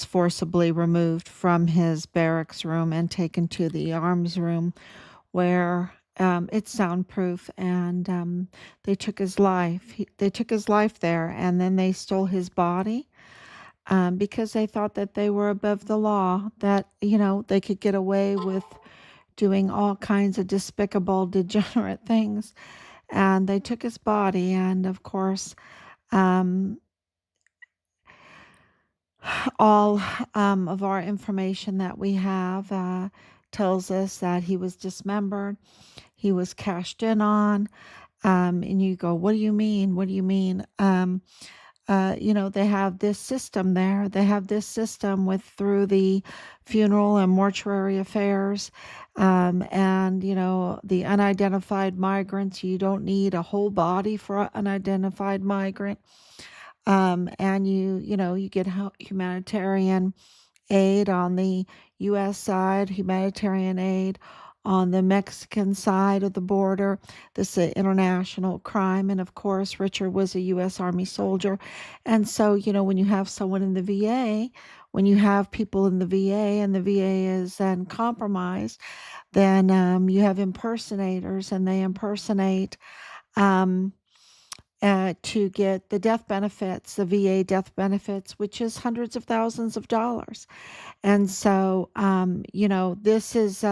gets forcibly removed from his barracks room and taken to the arms room where it's soundproof, and they took his life. They took his life there, and then they stole his body because they thought that they were above the law, that, they could get away with doing all kinds of despicable, degenerate things. And they took his body, and of course, um, all of our information that we have tells us that he was dismembered, he was cashed in on. And you go, what do you mean? What do you mean? They have this system there. They have this system with through the funeral and mortuary affairs, and the unidentified migrants. You don't need a whole body for an unidentified migrant, and you get humanitarian aid on the U.S. side, humanitarian aid on the Mexican side of the border. This is an international crime. And of course, Richard was a U.S. Army soldier. And so, when you have someone in the VA, when you have people in the VA and the VA is then compromised, then you have impersonators, and they impersonate um, to get the death benefits, the VA death benefits, which is hundreds of thousands of dollars. And so, this is,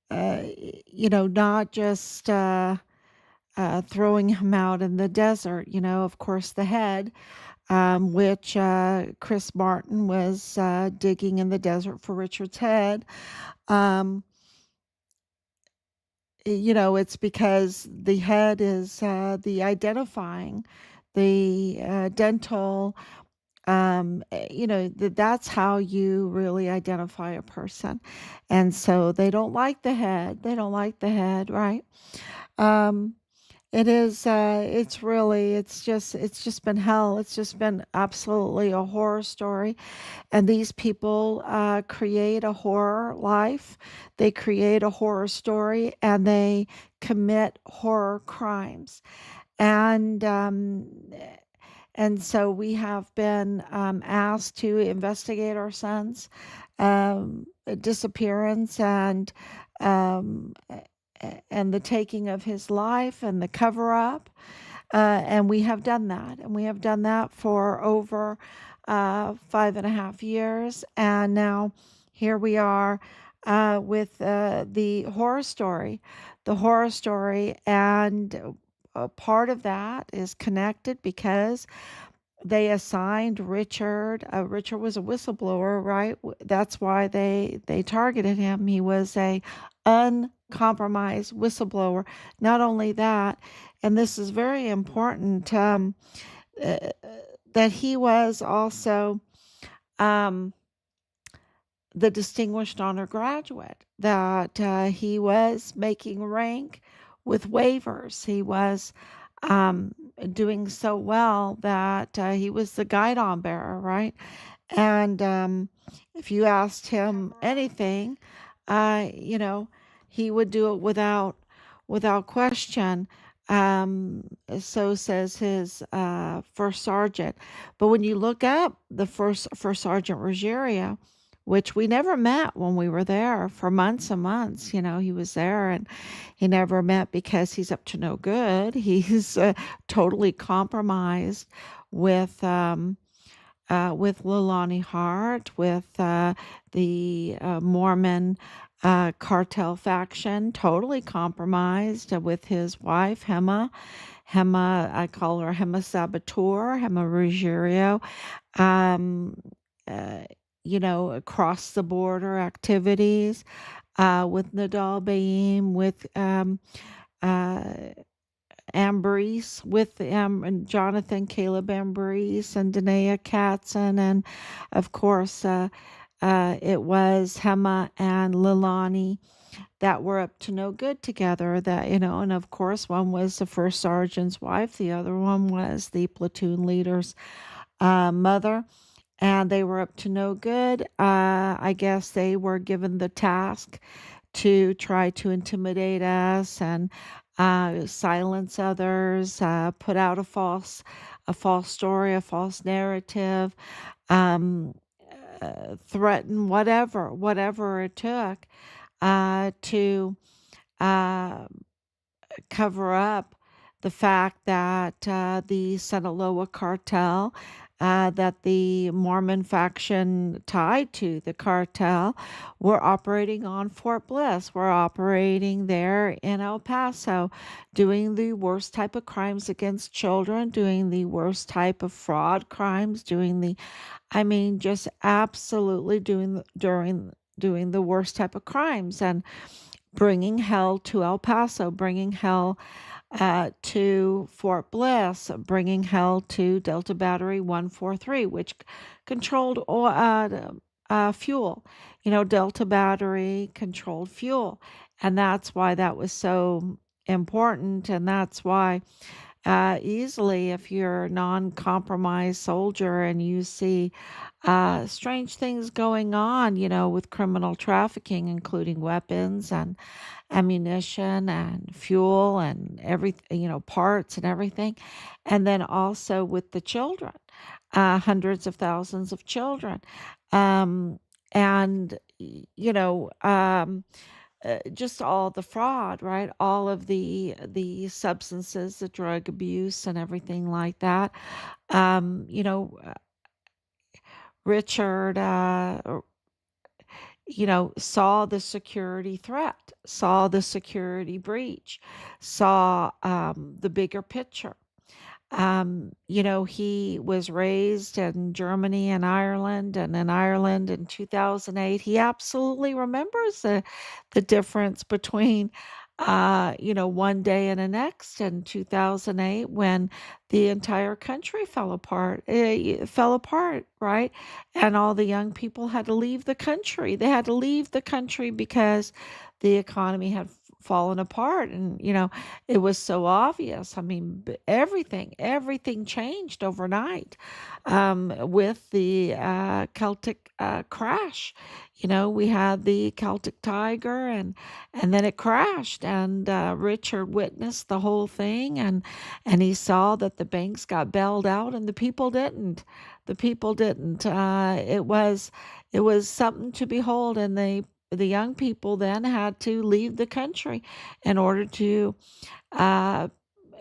not just throwing him out in the desert. Of course, the head, which Chris Martin was digging in the desert for Richard's head. Um, it's because the head is the identifying, the dental, that's how you really identify a person. And so they don't like the head. They don't like the head, right? Um, it's just been hell. It's just been absolutely a horror story. And these people create a horror life, they create a horror story, and they commit horror crimes. And so we have been asked to investigate our son's disappearance, um, and the taking of his life and the cover up. And we have done that. And we have done that for over 5.5 years. And now here we are with the horror story. The horror story. And part of that is connected because they assigned Richard. Richard was a whistleblower, right? That's why they targeted him. He was a uncompromised whistleblower. Not only that, and this is very important, uh, that he was also um, the distinguished honor graduate. That he was making rank with waivers. He was um, doing so well that he was the guidon bearer, right? And if you asked him anything, uh, you know, he would do it without question. So says his first sergeant. But when you look up the first sergeant Ruggiero, which we never met when we were there for months and months, he was there, and he never met because he's up to no good. He's totally compromised with Leilani Hart, with the Mormon cartel faction, totally compromised with his wife, Hema. Hema, I call her Hema Saboteur, Hema Ruggiero. Um, uh, across the border activities with Nadal Baim, with uh, Ambrose, with and Jonathan Caleb Ambrose and Danae Katzen, and of course it was Hema and Lilani that were up to no good together. That and of course one was the first sergeant's wife, the other one was the platoon leader's mother, and they were up to no good. I guess they were given the task to try to intimidate us and silence others, put out a false story, a false narrative, um, threaten whatever it took to uh, cover up the fact that the Sinaloa cartel, that the Mormon faction tied to the cartel, were operating on Fort Bliss, were operating there in El Paso, doing the worst type of crimes against children, doing the worst type of fraud crimes, I mean, just absolutely doing the worst type of crimes and bringing hell to El Paso, bringing hell to Fort Bliss, bringing hell to Delta Battery 143, which controlled fuel. You know, Delta Battery controlled fuel. And that's why that was so important. And that's why easily, if you're a non compromised soldier and you see strange things going on, you know, with criminal trafficking, including weapons and ammunition and fuel and everything, you know, parts and everything. And then also with the children, hundreds of thousands of children. Um, and, you know, just all the fraud, right? All of the substances, the drug abuse and everything like that. You know, Richard, you know, saw the security threat, saw the security breach, saw the bigger picture. You know, he was raised in Germany and in Ireland in 2008. He absolutely remembers the difference between, you know, one day and the next in 2008 when the entire country fell apart. It fell apart, right? And all the young people had to leave the country. They had to leave the country because the economy had fallen apart. And, you know, it was so obvious. I mean, everything changed overnight with the Celtic crash. You know, we had the Celtic Tiger, and then it crashed, and Richard witnessed the whole thing, and he saw that the banks got bailed out, and the people didn't. The people didn't. It was something to behold, and the young people then had to leave the country in order to uh,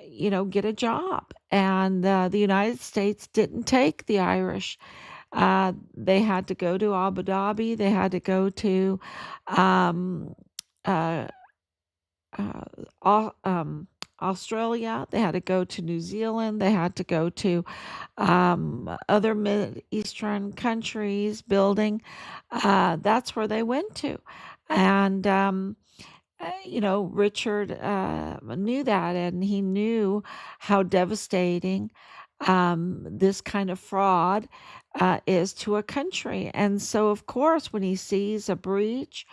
you know, get a job. And the United States didn't take the Irish. They had to go to Abu Dhabi. They had to go to um, uh, uh, Australia. They had to go to New Zealand. They had to go to other Mid Eastern countries building. That's where they went to. And you know, Richard knew that, and he knew how devastating this kind of fraud is to a country. And so, of course, when he sees a breach,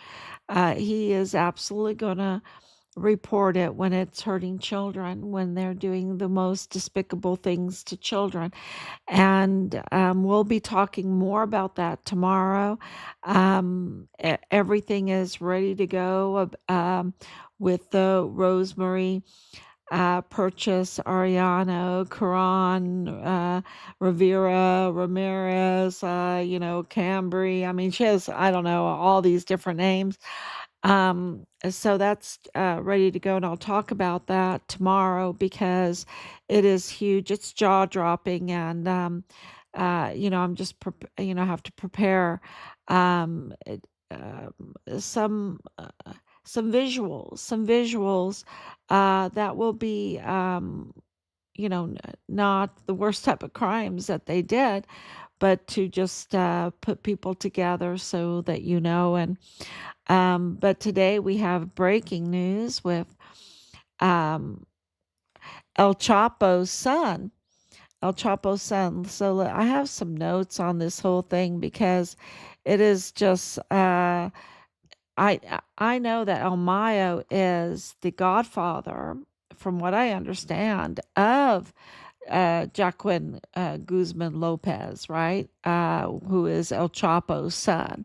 he is absolutely going to report it when it's hurting children, when they're doing the most despicable things to children. And we'll be talking more about that tomorrow. Everything is ready to go with the Rosemary purchase, Ariano, Caron, Rivera, Ramirez, you know, Cambry. I mean, she has, I don't know, all these different names. So that's ready to go, and I'll talk about that tomorrow because it is huge. It's jaw dropping, and you know, you know, have to prepare some some visuals that will be you know, not the worst type of crimes that they did, but to just put people together so that you know. And but today we have breaking news with um, El Chapo's son. El Chapo's son. So I have some notes on this whole thing because it is just I know that El Mayo is the godfather, from what I understand, of Joaquin Guzman Lopez, right? Who is El Chapo's son.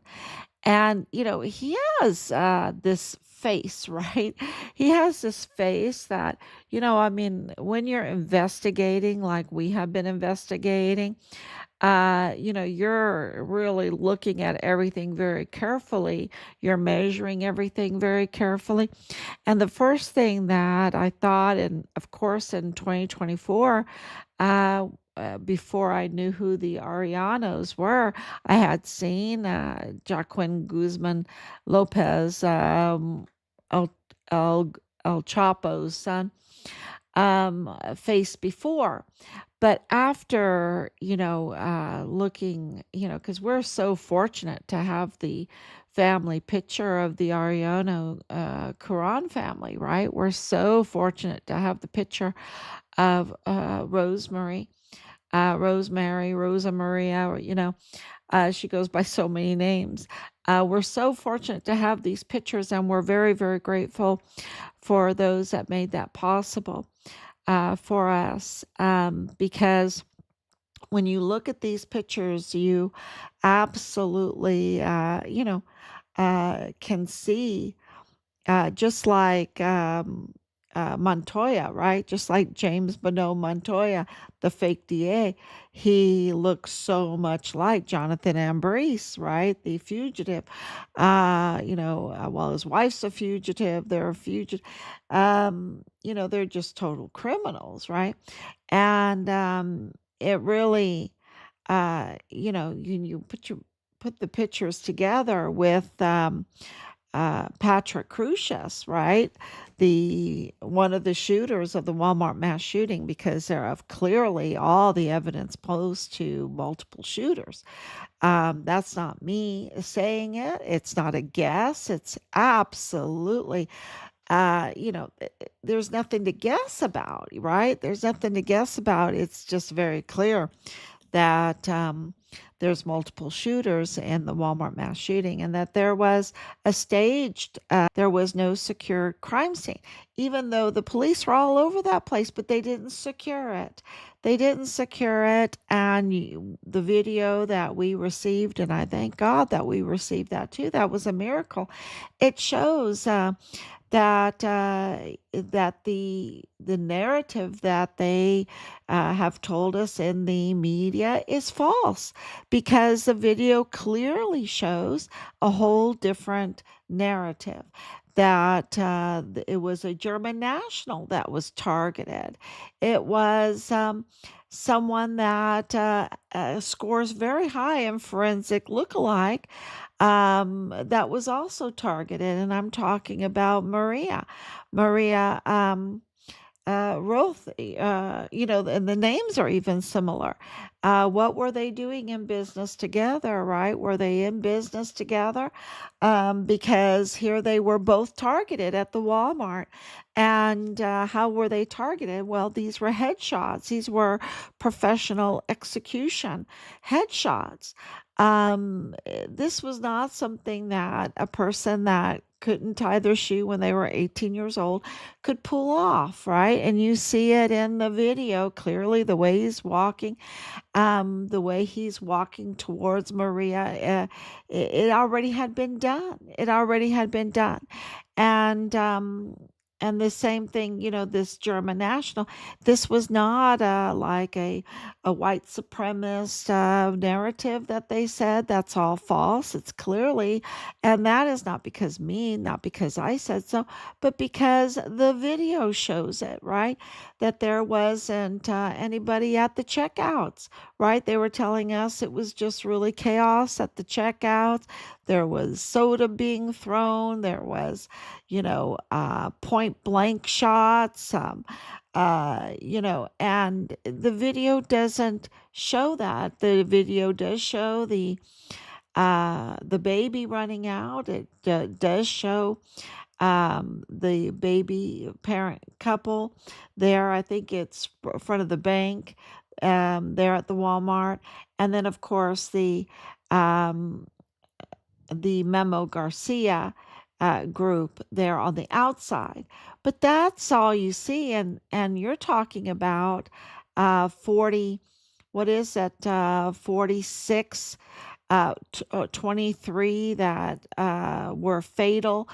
And, you know, he has this face, right? He has this face that, you know, I mean, when you're investigating, like we have been investigating, you're really looking at everything very carefully. You're measuring everything very carefully. And the first thing that I thought, and of course in 2024, uh, before I knew who the Arianos were, I had seen Joaquin Guzman Lopez, El, El, El Chapo's son, face before. But after, looking, because we're so fortunate to have the family picture of the Ariano Quran family, right? We're so fortunate to have the picture of Rosemary, Rosa Maria, she goes by so many names. We're so fortunate to have these pictures, and we're very, very grateful for those that made that possible for us, because when you look at these pictures, you absolutely, can see, just like Montoya, right? Just like James Bonneau Montoya, the fake DA, he looks so much like Jonathan Ambrose, right? The fugitive. Well, his wife's a fugitive. They're a fugitive. They're just total criminals, right? And it really, you put the pictures together with Patrick Crusius, right? The one of the shooters of the Walmart mass shooting, because there of clearly all the evidence points to multiple shooters. That's not me saying it. It's not a guess. It's absolutely, there's nothing to guess about, right? There's nothing to guess about. It's just very clear that there's multiple shooters in the Walmart mass shooting, and that there was a staged, there was no secure crime scene, even though the police were all over that place, but they didn't secure it. They didn't secure it. And the video that we received, and I thank God that we received that too, that was a miracle. It shows that the narrative that they have told us in the media is false, because the video clearly shows a whole different narrative, that it was a German national that was targeted. It was someone that scores very high in forensic lookalike, that was also targeted. And I'm talking about Maria Roth, and the names are even similar. What were they doing in business together, right? Were they in business together? Because here they were both targeted at the Walmart. And how were they targeted? Well, these were headshots. These were professional execution headshots. This was not something that a person that couldn't tie their shoe when they were 18 years old could pull off, right? And you see it in the video clearly, the way he's walking, the way he's walking towards Maria. It already had been done. It already had been done. And and the same thing, this German national, this was not like a white supremacist narrative that they said. That's all false. It's clearly, and that is not because I said so, but because the video shows it, right? That there wasn't anybody at the checkouts, right? They were telling us it was just really chaos at the checkouts. There was soda being thrown. There was, point blank shots. And the video doesn't show that. The video does show the baby running out. It does show the baby parent couple there. I think it's in front of the bank, there at the Walmart. And then, of course, um, the Memo Garcia group there on the outside. But that's all you see. And you're talking about 40, what is that, 46, 23 that were fatal,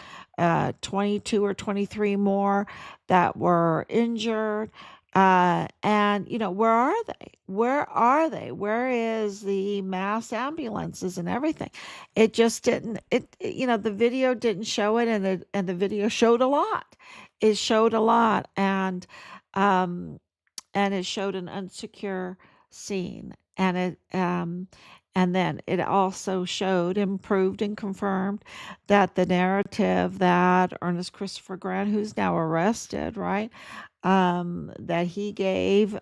22 or 23 more that were injured. And where are they? Where are they? Where is the mass ambulances and everything? It just didn't. The video didn't show it, and the video showed a lot. It showed a lot, um, and it showed an unsecure scene, and then it also showed and proved and confirmed that the narrative that Ernest Christopher Grant, who's now arrested, right, that he gave,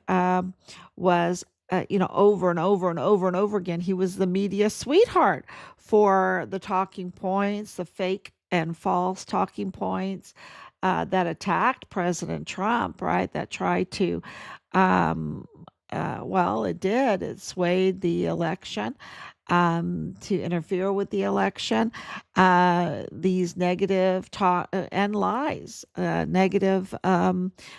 was, over and over and over and over again. He was the media sweetheart for the talking points, the fake and false talking points that attacked President Trump, right? That tried to, um, well, it did. It swayed the election, to interfere with the election. These negative talk and lies, negative,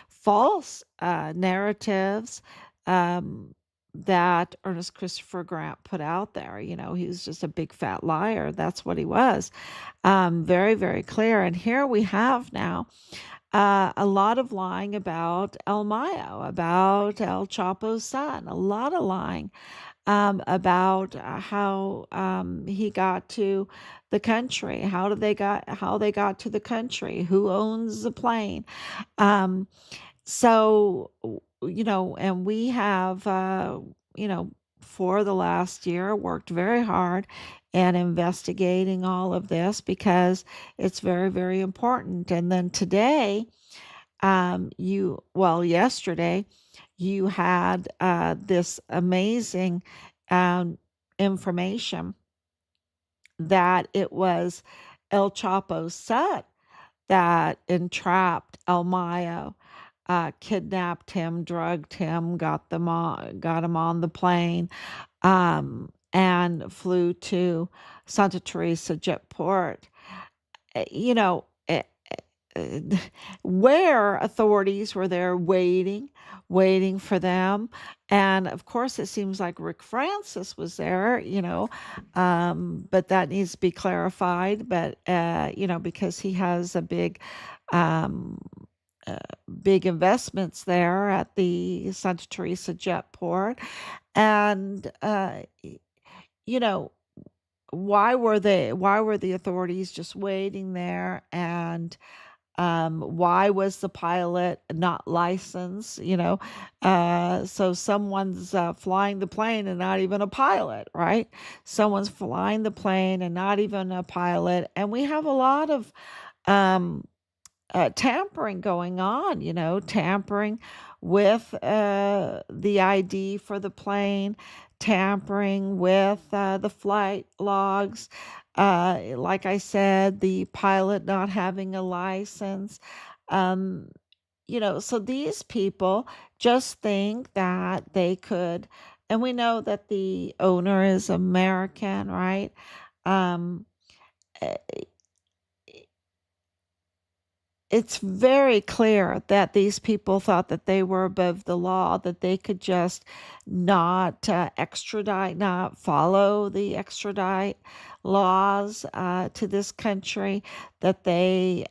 false narratives, um, that Ernest Christopher Grant put out there. He was just a big fat liar. That's what he was. Very, very clear. And here we have now a lot of lying about El Mayo, about El Chapo's son, a lot of lying, about how, he got to the country, how they got to the country, who owns the plane. Um, so, and we have, you know, for the last year worked very hard at investigating all of this because it's very, very important. And then today, yesterday, you had this amazing, um, information that it was El Chapo's son that entrapped El Mayo, kidnapped him, drugged him, got him on the plane, and flew to Santa Teresa Jet Port. Uh, You know, eh, uh, where authorities were there waiting for them. And of course, it seems like Rick Francis was there, but that needs to be clarified. But, because he has um, uh, big investments there at the Santa Teresa jet port. And, you know, why were the authorities just waiting there? And why was the pilot not licensed? So someone's flying the plane and not even a pilot, right? Someone's flying the plane and not even a pilot. And we have a lot of um, tampering going on, tampering with the ID for the plane, tampering with the flight logs. Like I said, the pilot not having a license. Um, so these people just think that they could, and we know that the owner is American, right? Um, eh, it's very clear that these people thought that they were above the law, that they could just not extradite, not follow the extradite laws to this country, that they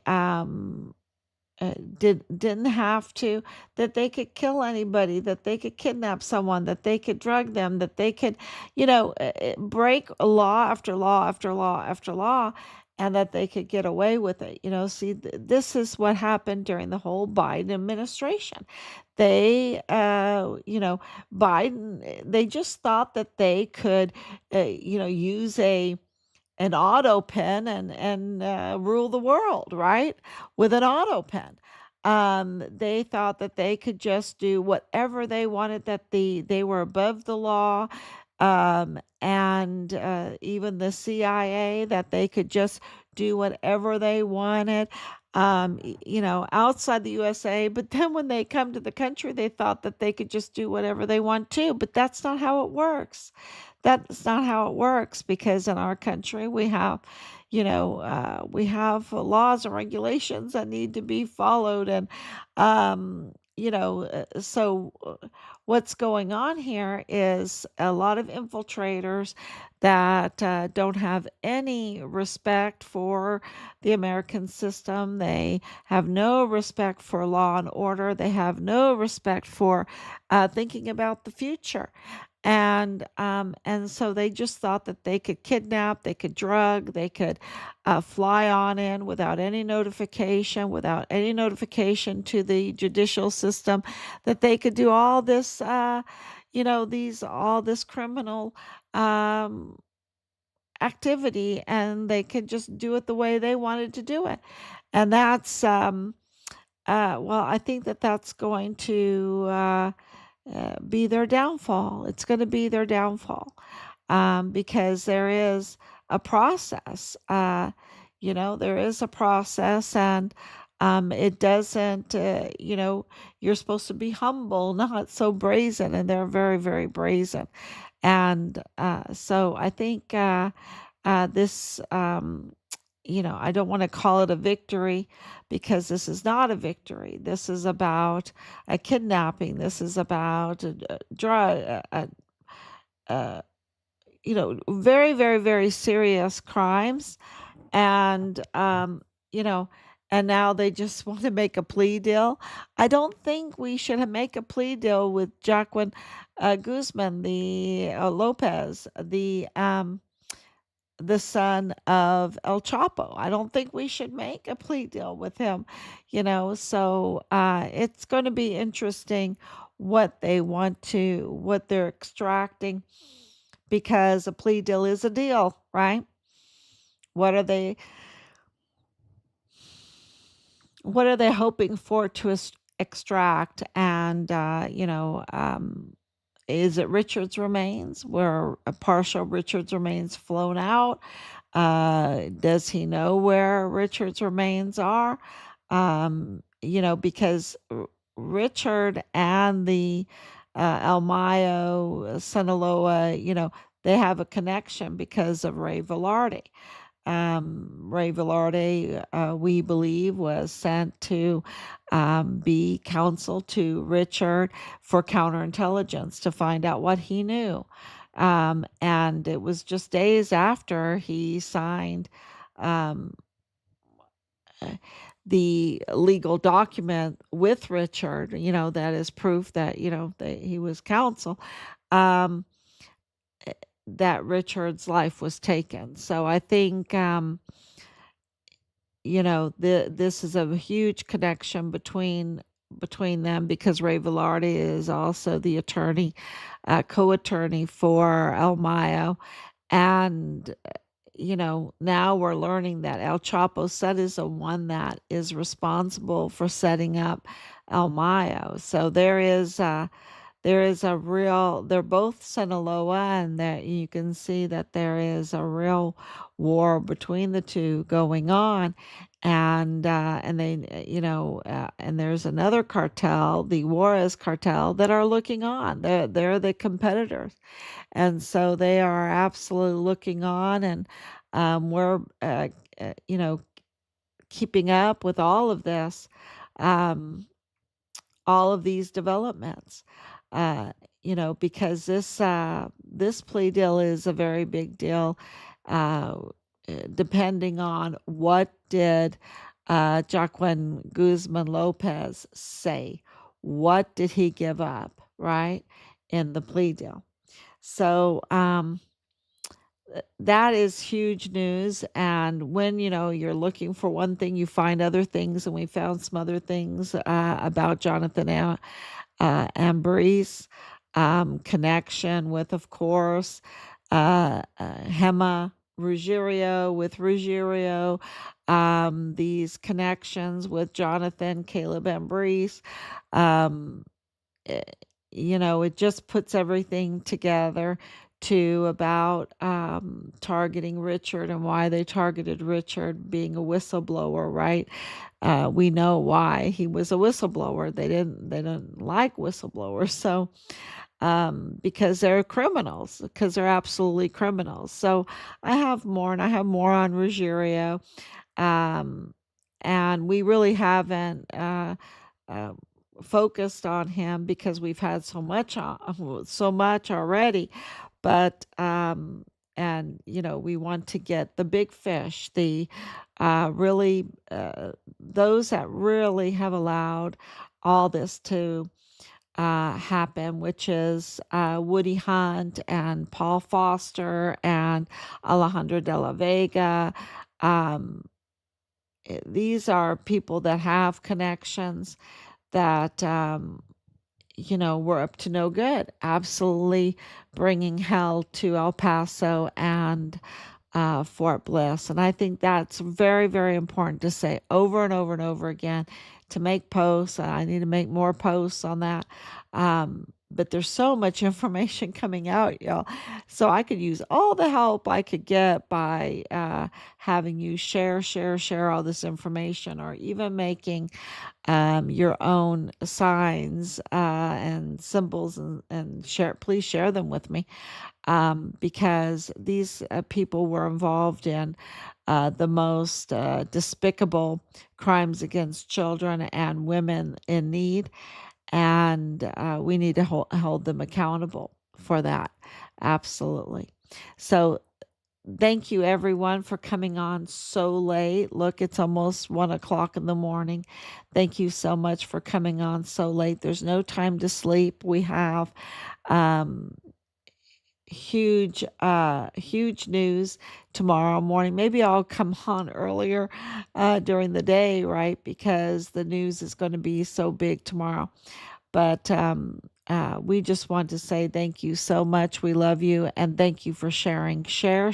didn't have to, that they could kill anybody, that they could kidnap someone, that they could drug them, that they could, break law after law after law after law, and that they could get away with it. See, this is what happened during the whole Biden administration. They, they just thought that they could, use an auto pen and rule the world, right? With an auto pen. They thought that they could just do whatever they wanted, that they were above the law, and even the CIA, that they could just do whatever they wanted, outside the USA. But then when they come to the country, they thought that they could just do whatever they want to. But that's not how it works. That's not how it works, because in our country we have laws and regulations that need to be followed. And what's going on here is a lot of infiltrators that don't have any respect for the American system. They have no respect for law and order. They have no respect for thinking about the future. And so they just thought that they could kidnap, they could drug, they could fly on in without any notification to the judicial system, that they could do all this, all this criminal um, activity, and they could just do it the way they wanted to do it. And well, I think that that's going to be their downfall. It's going to be their downfall because there is a process. There is a process, and it doesn't, you're supposed to be humble, not so brazen, and they're very, very brazen. And so I think this, I don't want to call it a victory because this is not a victory. This is about a kidnapping. This is about a drug, very, very, very serious crimes. And, and now they just want to make a plea deal. I don't think we should make a plea deal with Jacqueline Guzman, Lopez, the son of El Chapo. I don't think we should make a plea deal with him, So it's going to be interesting what they're extracting, because a plea deal is a deal, right? What are they? What are they hoping for to extract? And is it Richard's remains? Were a partial Richard's remains flown out? Does he know where Richard's remains are? Because Richard and the El Mayo, Sinaloa, they have a connection because of Ray Velarde. Ray Velarde, we believe, was sent to be counsel to Richard for counterintelligence to find out what he knew. And it was just days after he signed um, uh, the legal document with Richard, that is proof that, that he was counsel. Um, that Richard's life was taken. So I think, this is a huge connection between them, because Ray Velarde is also the attorney, co-attorney for El Mayo. And, now we're learning that El Chapo said is the one that is responsible for setting up El Mayo. So there is a real, they're both Sinaloa, and that you can see that there is a real war between the two going on. And they, and there's another cartel, the Juarez cartel, that are looking on. They're the competitors. And so they are absolutely looking on, and we're, you know, keeping up with um, all of these developments, because this plea deal is a very big deal, uh, depending on what did Joaquin Guzman Lopez say. What did he give up, right, in the plea deal? So that is huge news. And when you're looking for one thing, you find other things, and we found some other things about Jonathan Ambrose, connection with, of course, Hema Ruggiero, these connections with Jonathan Caleb Ambrose. Um, eh, it just puts everything together to about targeting Richard, and why they targeted Richard being a whistleblower, right? We know why he was a whistleblower. They didn't like whistleblowers, so because they're criminals, because they're absolutely criminals. So I have more, and I have more on Ruggiero, um, and we really haven't uh, focused on him because we've had so much already. But and we want to get the big fish, the really those that really have allowed all this to happen, which is Woody Hunt and Paul Foster and Alejandro de la Vega. Um, these are people that have connections that were up to no good, absolutely bringing hell to El Paso and Fort Bliss. And I think that's very, very important to say over and over and over again, to make posts. I need to make more posts on that. But there's so much information coming out, y'all. So I could use all the help I could get by having you share all this information, or even making your own signs and symbols, and please share them with me, because these people were involved in the most despicable crimes against children and women in need. And we need to hold them accountable for that. Absolutely. So thank you everyone for coming on so late. Look, it's almost 1 o'clock in the morning. Thank you so much for coming on so late. There's no time to sleep. We have um, huge news tomorrow morning. Maybe I'll come on earlier during the day, right? Because the news is going to be so big tomorrow. But we just want to say thank you so much. We love you, and thank you for sharing. Share.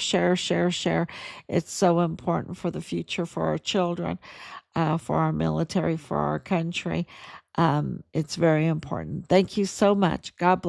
It's so important for the future, for our children, for our military, for our country. It's very important. Thank you so much. God bless.